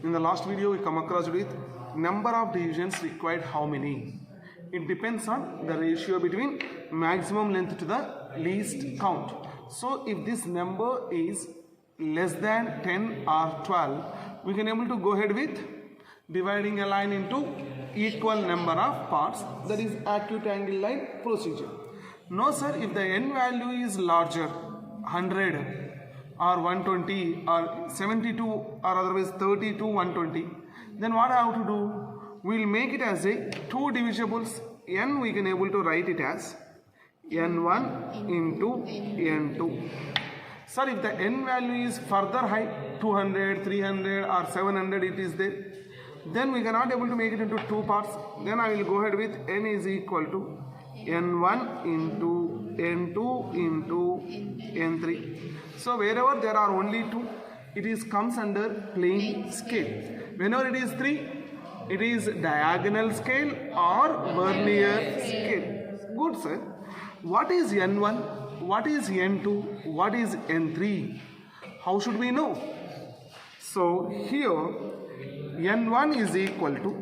In the last video we come across with number of divisions required how many. It depends on the ratio between maximum length to the least count. So if this number is less than 10 or 12, we can able to go ahead with dividing a line into equal number of parts, that is acute angle line procedure. No sir, if the n value is larger, 100 or 120 or 72 or otherwise 30 to 120, then what I have to do? We will make it as a two divisibles. N we can able to write it as n1 into n2. Sir, if the n value is further high, 200, 300 or 700 it is there, then we cannot able to make it into two parts. Then I will go ahead with n is equal to n1 into n2 into n3. So wherever there are only two, it is comes under plane scale. Whenever it is 3, it is diagonal scale or vernier scale. Good sir. What is n1? What is n2? What is n3? How should we know? So here n1 is equal to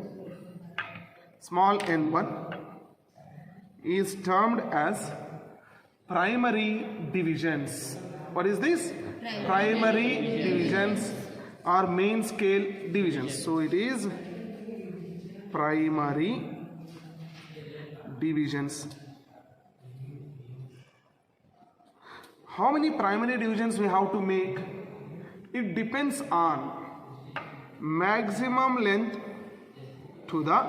small n1 is termed as primary divisions. What is this? Primary divisions or main scale divisions. So it is primary divisions. How many primary divisions we have to make? It depends on maximum length to the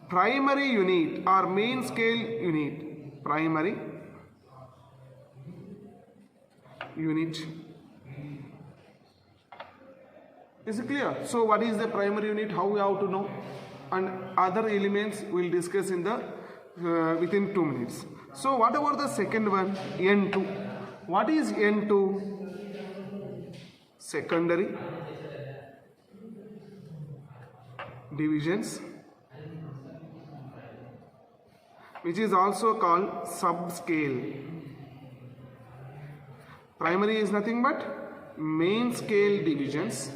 primary unit or main scale unit. Primary unit. Is it clear? So what is the primary unit? How we have to know? And other elements we will discuss in the within 2 minutes. So what about the second one? N2. What is N2? Secondary divisions, which is also called subscale. Primary is nothing but main scale divisions.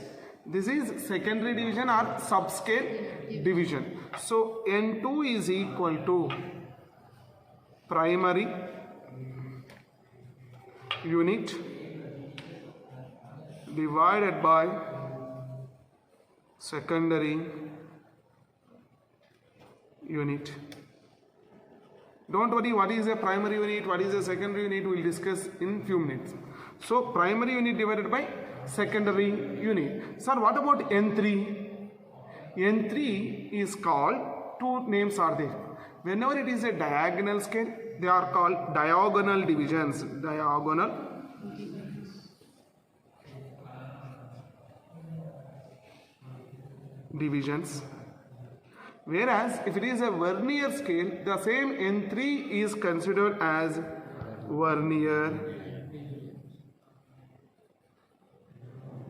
This is secondary division or subscale division. So N2 is equal to primary unit divided by secondary unit. Don't worry, what is a primary unit, what is a secondary unit, we will discuss in few minutes. So primary unit divided by secondary unit. Sir, what about N3? N3 is called, two names are there. Whenever it is a diagonal scale, they are called diagonal divisions. Diagonal divisions. Whereas if it is a vernier scale, the same N3 is considered as vernier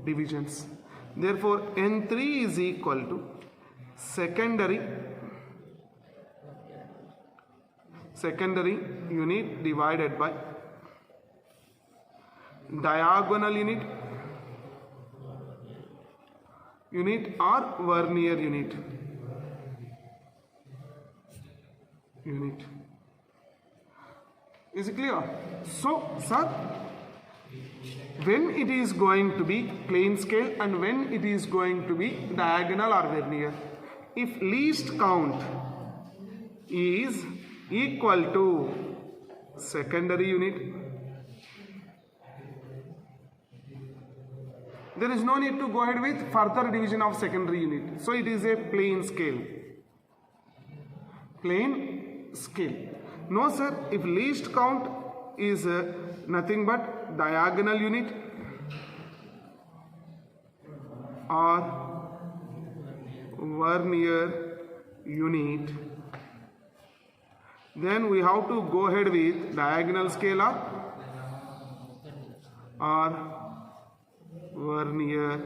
divisions. Therefore N3 is equal to secondary unit divided by diagonal unit or vernier unit. Is it clear? So sir, when it is going to be plane scale and when it is going to be diagonal or vernier, if least count is equal to secondary unit, there is no need to go ahead with further division of secondary unit. So it is a plane scale. Plane scale. No sir, if least count is nothing but diagonal unit or vernier unit, then we have to go ahead with diagonal scale or vernier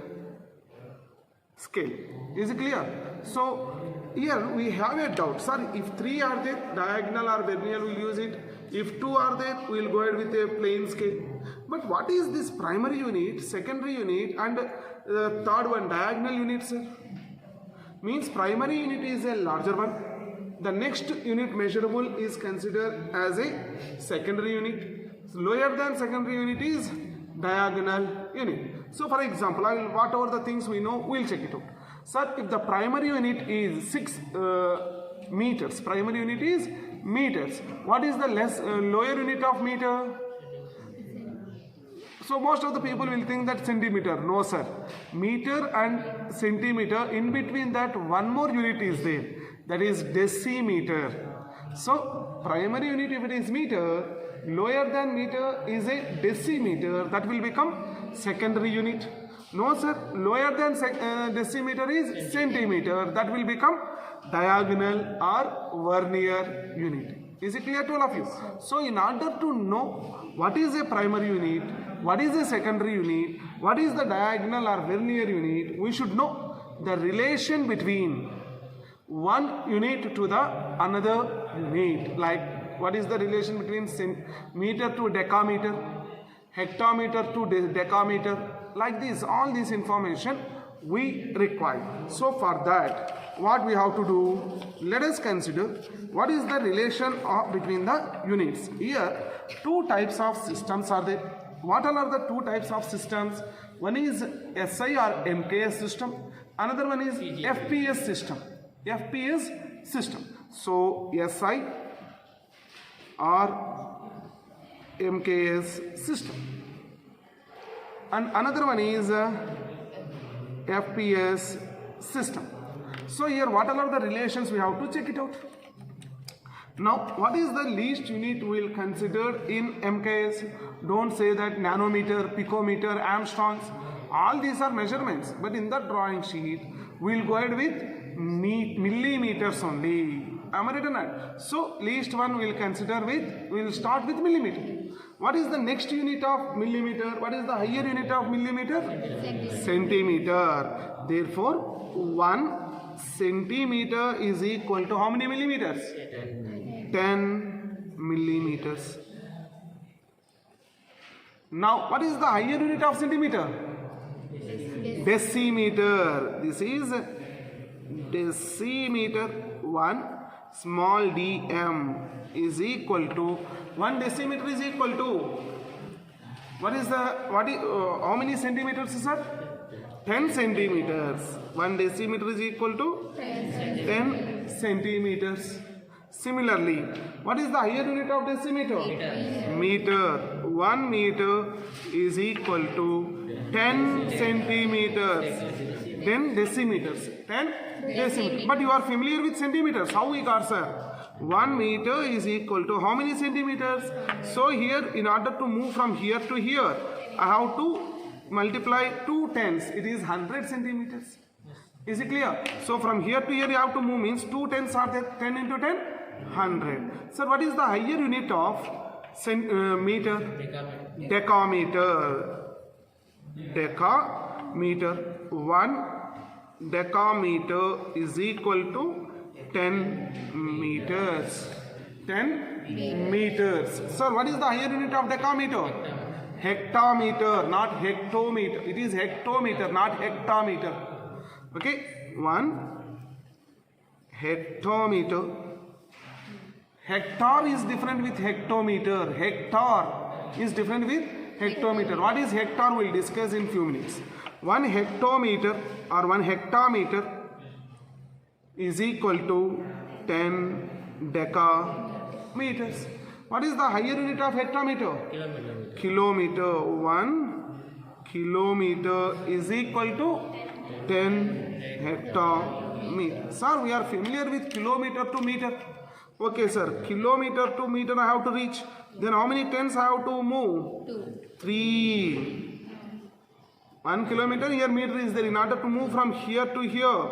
scale. Is it clear? So here we have a doubt. Sir, if 3 are there, diagonal or vernier we will use it. If 2 are there, we will go ahead with a plane scale. But what is this primary unit, secondary unit and The third one, diagonal unit, sir. Means primary unit is a larger one. The next unit measurable is considered as a secondary unit. Lower than secondary unit is diagonal unit. So for example, whatever the things we know, we'll check it out. Sir, if the primary unit is 6 meters, primary unit is meters. What is the lower unit of meter? So most of the people will think that centimeter. No sir. Meter and centimeter, in between that one more unit is there. That is decimeter. So primary unit, if it is meter, lower than meter is a decimeter. That will become secondary unit. No sir. Lower than decimeter is centimeter. That will become diagonal or vernier unit. Is it clear to all of you? So in order to know what is a primary unit, what is a secondary unit, what is the diagonal or vernier unit, we should know the relation between one unit to the another unit. Like what is the relation between meter to decameter, hectometer to decameter, like this. All this information we require. So for that, what we have to do, let us consider what is the relation between the units. Here two types of systems are there. What are the two types of systems? One is SI or MKS system, another one is FPS system. FPS system. So SI or MKS system, and another one is FPS system. So here what are the relations, we have to check it out. Now what is the least unit we will consider in MKS? Don't say that nanometer, picometer, Armstrongs, all these are measurements, but in the drawing sheet we will go ahead with millimeters only. Am I right or not? So least one we will consider with, we will start with millimeter. What is the next unit of millimeter? What is the higher unit of millimeter? Centimeter. Therefore 1 centimeter is equal to how many millimeters? 10 millimeters. Now what is the higher unit of centimeter? Decimeter. This is decimeter. 1 small dm is equal to 1 decimeter is equal to how many centimeters, sir? 10 centimeters. 1 decimeter is equal to 10 centimeters. Similarly, what is the higher unit of decimeter? Meter. 1 meter is equal to 10 centimeters. 10 decimeters. 10 decimeters. But you are familiar with centimeters. How we got, sir? 1 meter is equal to how many centimeters? So here, in order to move from here to here, I have to multiply 2 tens. It is 100 centimeters. Is it clear? So from here to here you have to move, means 2 tens are there. 10 into 10, 100. Sir, what is the higher unit of meter? Decameter. Decameter. 1 decameter is equal to 10 meters. 10 meters. Sir, what is the higher unit of decameter? Hectometer, not hectometer. It is hectometer, not hectometer. Okay, 1 hectometer. Hectare is different with hectometer. Hectare is different with hectometer. What is hectare? We'll discuss in few minutes. 1 hectometer or 1 hectometer is equal to 10 decameters. What is the higher unit of hectometer? Kilometer. 1 kilometer is equal to 10 hectometers. Sir, we are familiar with kilometer to meter. Okay, sir. Kilometer to meter I have to reach. Then how many tens I have to move? 3. 1 kilometer, here meter is there. In order to move from here to here,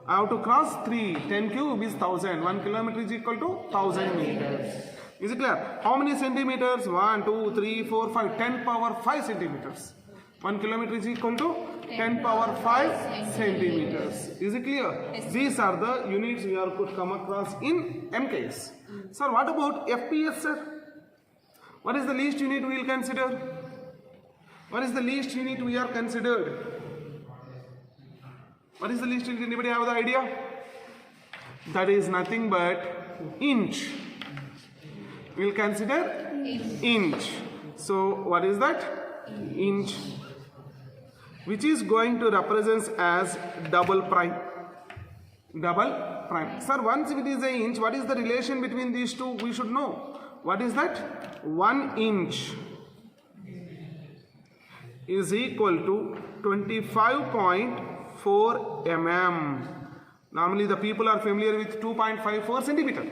I have to cross 3. 10 cube is 1000. 1 kilometer is equal to 1000 meters. Is it clear? How many centimeters? 1, 2, 3, 4, 5. 10 power 5 centimeters. 1 kilometer is equal to 10 power 5 centimeters. Is it clear? Yes. These are the units we could come across in MKS. Sir, what about FPS, sir? What is the least unit we will consider? What is the least unit we are considered? What is the least unit? Anybody have the idea? That is nothing but inch. We will consider inch. So what is that? Inch, which is going to represent as double prime. Double prime. Sir, once it is an inch, what is the relation between these two? We should know. What is that? 1 inch is equal to 25.4 mm. Normally the people are familiar with 2.54 centimeter.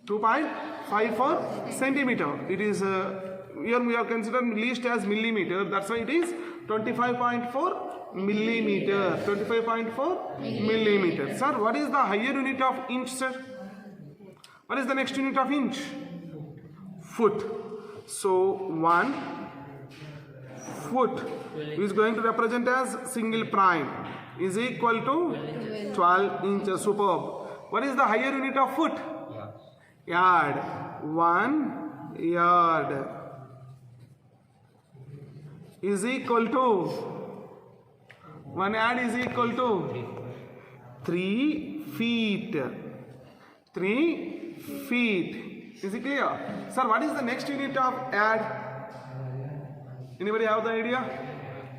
2.54 centimeter. It is here we are considering least as millimeter. That's why it is 25.4 millimeter. 25.4 millimeter. Sir, what is the higher unit of inch, sir? What is the next unit of inch? Foot. So 1 foot is going to represent as single prime is equal to 12 inches. Superb. What is the higher unit of foot? Yard. 1 yard is equal to 1 yard is equal to 3 feet. 3 feet. Is it clear? Sir, what is the next unit of yard? Anybody have the idea?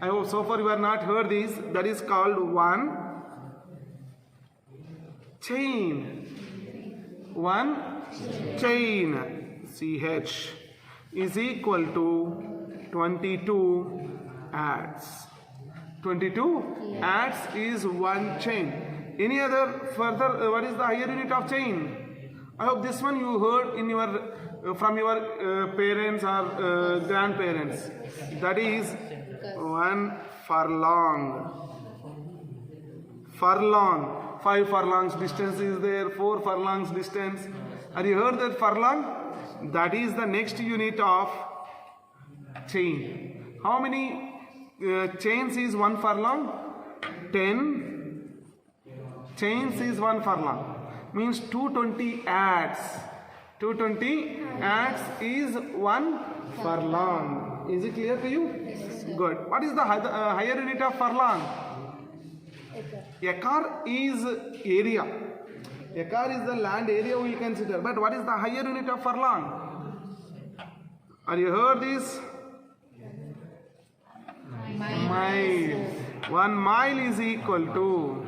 I hope so far you have not heard this. That is called 1 chain. 1 chain. CH is equal to 22 yards. 22 yards is 1 chain. Any other further? What is the higher unit of chain? I hope this one you heard in your from your parents or grandparents. That is 1 furlong. Furlong. 5 furlongs distance is there. 4 furlongs distance. Have you heard that furlong? That is the next unit of chain. How many chains is 1 furlong? 10 chains is 1 furlong. Means 220 yards. 220 yards is 1 furlong. Is it clear to you? Yes, sir. Good. What is the higher unit of furlong? Acre is area. Acre is the land area we consider. But what is the higher unit of furlong? Have you heard this? Mile. 1 mile is equal to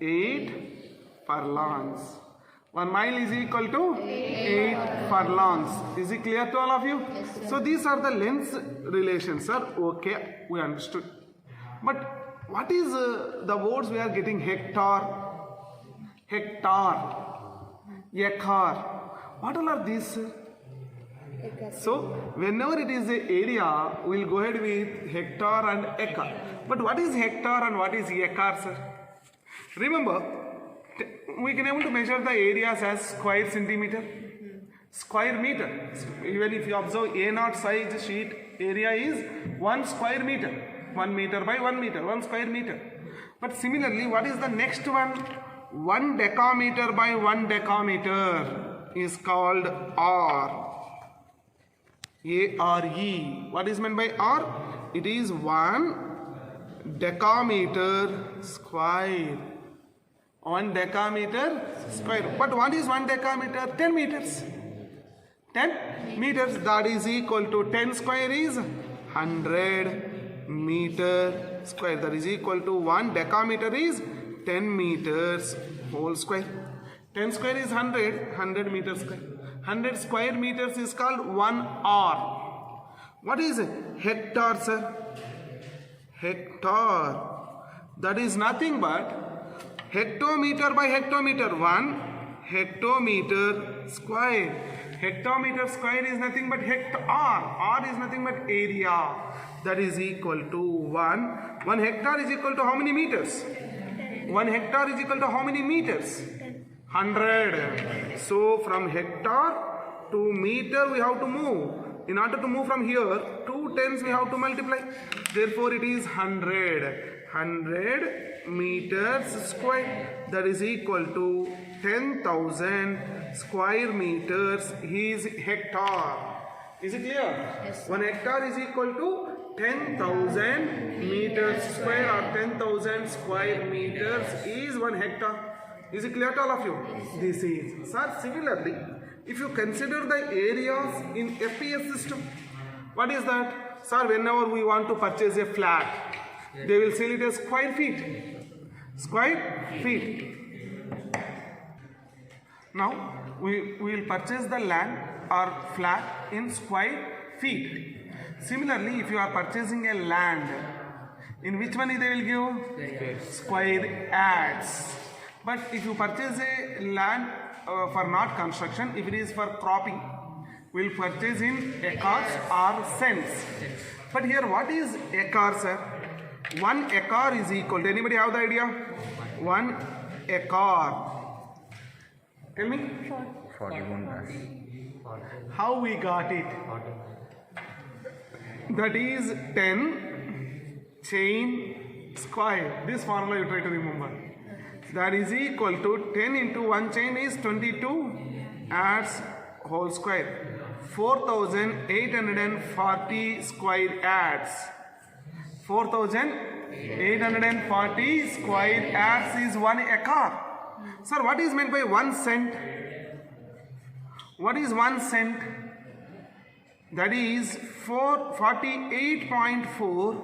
8 furlongs. 1 mile is equal to 8 furlongs. Is it clear to all of you? Yes, sir. So these are the length relations, sir. Okay, we understood. But what is the words we are getting? Hectare, hectare, acre. What all are these, sir? So whenever it is a area, we will go ahead with hectare and acre. But what is hectare and what is acre, sir? Remember, we can able to measure the areas as square centimeter, square meter. Even if you observe A0 size sheet, area is 1 square meter. 1 meter by 1 meter, 1 square meter. But similarly, what is the next one? 1 decameter by 1 decameter is called R. A-R-E. What is meant by R? It is 1 decameter square. 1 decameter square. But what is 1 decameter? 10 meters. 10 meters. That is equal to 10 square is 100 meter square. That is equal to 1 decameter is 10 meters whole square. 10 square is 100. 100 meters square. 100 square meters is called 1 R. What is hectare, sir? Hectare. That is nothing but hectometer by hectometer. 1 hectometer square. Hectometer square is nothing but hectare. R is nothing but area. That is equal to 1. 1 hectare is equal to how many meters? 1 hectare is equal to how many meters? 100. So from hectare to meter we have to move. In order to move from here, 2 tens we have to multiply. Therefore it is 100. 100 meters square. That is equal to 10,000 square meters is hectare. Is it clear? Yes, sir. 1 hectare is equal to 10,000 meters square or 10,000 square meters is 1 hectare. Is it clear to all of you? This is. Sir, similarly, if you consider the areas in FPS system, what is that? Sir, whenever we want to purchase a flat, they will sell it as square feet. Square feet. Now, we will purchase the land or flat in square feet. Similarly, if you are purchasing a land, in which money they will give? Square yards. But if you purchase a land for not construction, if it is for cropping, we will purchase in acres or cents. But here, what is acre, sir? 1 acre is equal to, anybody have the idea? 1 acre. Tell me. 41 dash. How we got it? That is 10 chain square. This formula you try to remember. That is equal to 10 into 1 chain is 22 yards whole square. 4,840 square yards. 4,840 square yards is 1 acre. Sir, what is meant by 1 cent? What is 1 cent? That is 48.4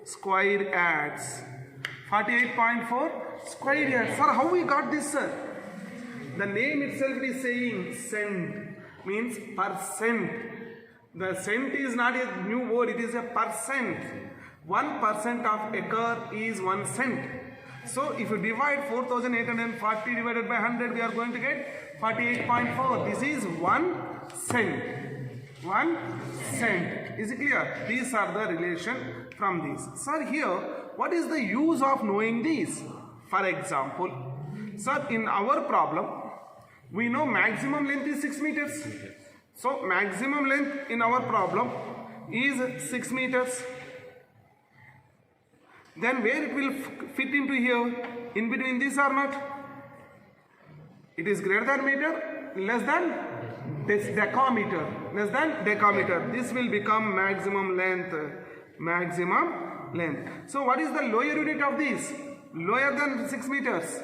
square yards. 48.4 square yards. Sir, how we got this, sir? The name itself is saying cent, means percent. The cent is not a new word, it is a percent. 1% of acre is 1 cent. So if you divide 4,840 divided by 100, we are going to get 48.4. This is 1 cent. 1 cent. Is it clear? These are the relation from this. Sir, here, what is the use of knowing this? For example, sir, in our problem, we know maximum length is 6 meters. So maximum length in our problem is 6 meters. Then where it will fit into here? In between this or not? It is greater than meter, less than decameter. Less than decameter. This will become maximum length. Maximum length. So what is the lower unit of this? Lower than 6 meters.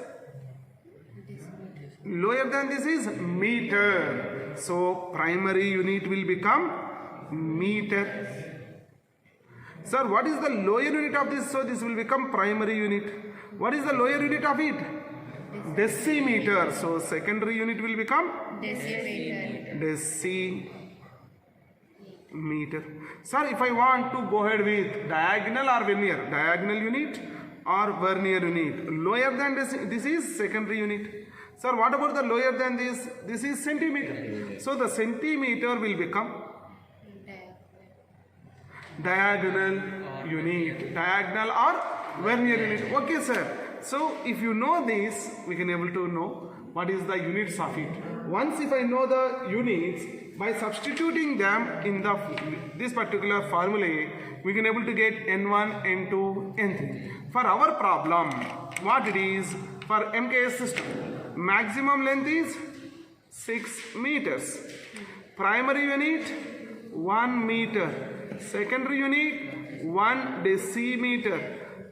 Lower than this is meter. So primary unit will become meter. Sir, what is the lower unit of this? So this will become primary unit. What is the lower unit of it? Decimeter. So secondary unit will become decimeter. Sir, if I want to go ahead with diagonal or vernier, diagonal unit or vernier unit, lower than this is secondary unit. Sir, what about the lower than this? This is centimeter. So the centimeter will become diagonal unit. Diagonal or vernier unit. Okay, sir. So if you know this, we can able to know what is the units of it. Once if I know the units, by substituting them in this particular formula, we can able to get N1, N2, N3. For our problem, what it is for MKS system, maximum length is 6 meters. Primary unit 1 meter. Secondary unit 1 decimeter.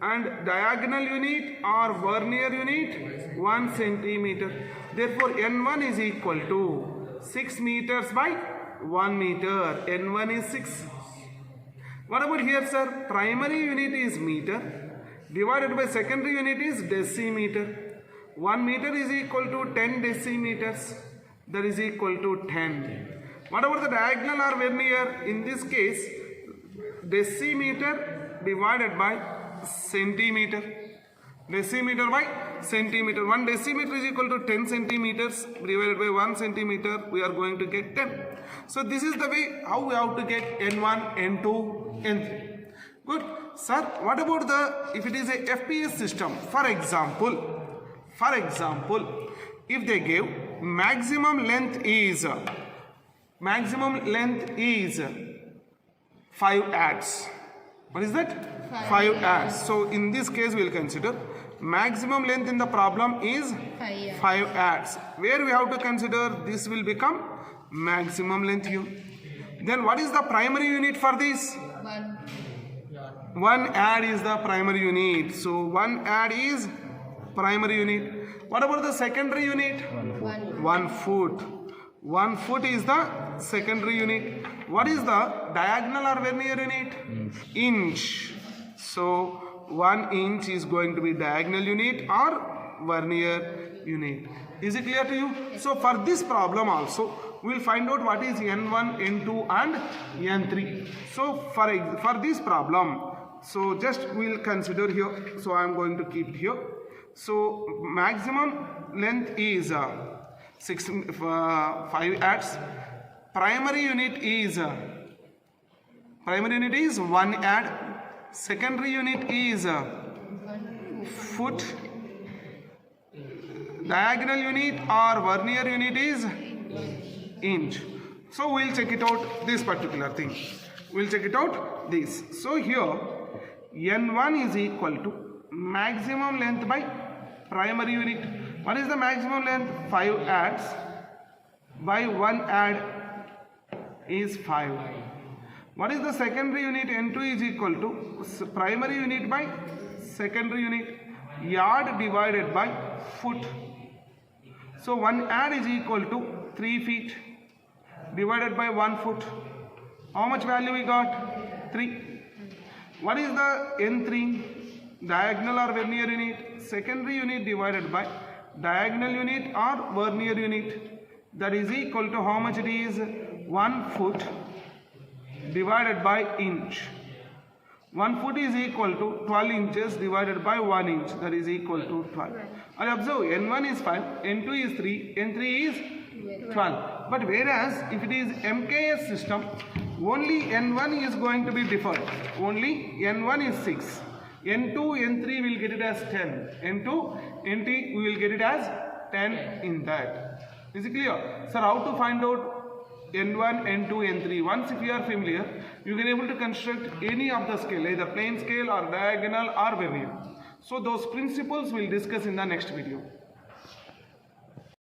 And diagonal unit or vernier unit 1 centimeter. Therefore, N1 is equal to 6 meters by 1 meter. N1 is 6. What about here, sir? Primary unit is meter divided by secondary unit is decimeter. 1 meter is equal to 10 decimeters. That is equal to 10. What about the diagonal or vernier? In this case, decimeter divided by centimeter. Decimeter by centimeter. 1 decimeter is equal to 10 centimeters divided by 1 centimeter. We are going to get 10. So this is the way how we have to get N1, N2, N3. Good. Sir, what about if it is a FPS system? For example, if they give maximum length is 5 yards. What is that? 5 yards. So in this case we will consider maximum length in the problem is 5 yards. Where we have to consider this will become maximum length here. Then what is the primary unit for this? 1 ad is the primary unit. So 1 ad is primary unit. What about the secondary unit? 1 foot. 1 foot is the secondary unit. What is the diagonal or vernier unit? Inch. So 1 inch is going to be diagonal unit or vernier unit. Is it clear to you? So for this problem also, we will find out what is N1, N2 and N3. So for this problem, so just we will consider here. So I am going to keep it here. So maximum length is 5 ads. Primary unit is 1 ad. Secondary unit is foot. Diagonal unit or vernier unit is inch. So we will check it out, this particular thing. We will check it out this. So here N1 is equal to maximum length by primary unit. What is the maximum length? 5 ads by 1 ad is 5. What is the secondary unit? N2 is equal to primary unit by secondary unit, yard divided by foot. So 1 ad is equal to 3 feet divided by 1 foot. How much value we got? 3. What is the N3? Diagonal or vernier unit? Secondary unit divided by diagonal unit or vernier unit. That is equal to how much it is? 1 foot divided by inch. 1 foot is equal to 12 inches divided by 1 inch. That is equal to 12. And observe, N1 is 5, N2 is 3, N3 is 12. But whereas if it is MKS system, only N1 is going to be deferred. Only N1 is 6. N2, N3 will get it as 10. N2, NT we will get it as 10 in that. Is it clear? Sir, how to find out N1, N2, N3? Once if you are familiar, you can able to construct any of the scale, either plane scale or diagonal or vernier. So those principles we will discuss in the next video.